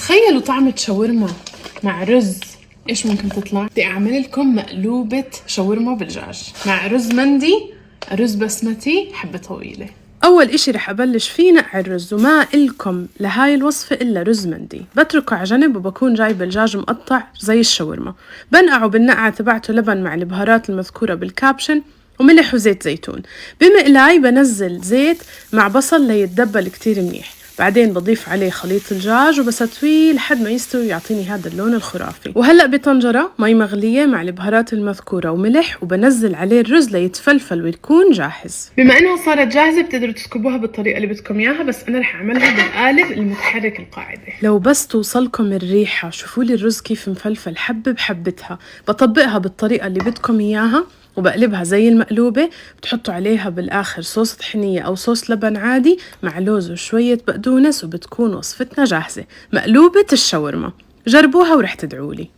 تخيلوا طعمة شاورما مع رز، ايش ممكن تطلع؟ بدي اعمل لكم مقلوبة شاورما بالدجاج مع رز مندي، رز بسمتي حبة طويلة. أول إشي رح أبلش فيه نقع الرز، وما إلكم لهاي الوصفة إلا رز مندي، بتركه على جنب وبكون جايبة الدجاج مقطع زي الشاورما، بنقعه بالنقعة تبعته لبن مع البهارات المذكورة بالكابشن وملح وزيت زيتون. بمقلاي بنزل زيت مع بصل ليتدبل كتير منيح، بعدين بضيف عليه خليط الدجاج وبسويه لحد ما يستوي ويعطيني هذا اللون الخرافي. وهلأ بطنجرة مي مغلية مع البهارات المذكورة وملح، وبنزل عليه الرز ليتفلفل ويكون جاهز. بما انها صارت جاهزة بتقدروا تسكبوها بالطريقة اللي بدكم اياها، بس انا رح اعملها بالقالب المتحرك القاعدة. لو بس توصلكم الريحة، شوفوا لي الرز كيف مفلفل حبة بحبتها. بطبقها بالطريقة اللي بدكم اياها وبقلبها زي المقلوبة، بتحطوا عليها بالآخر صوص طحينية أو صوص لبن عادي مع لوز وشوية بقدونس، وبتكون وصفتنا جاهزة، مقلوبة الشاورما. جربوها ورح تدعولي.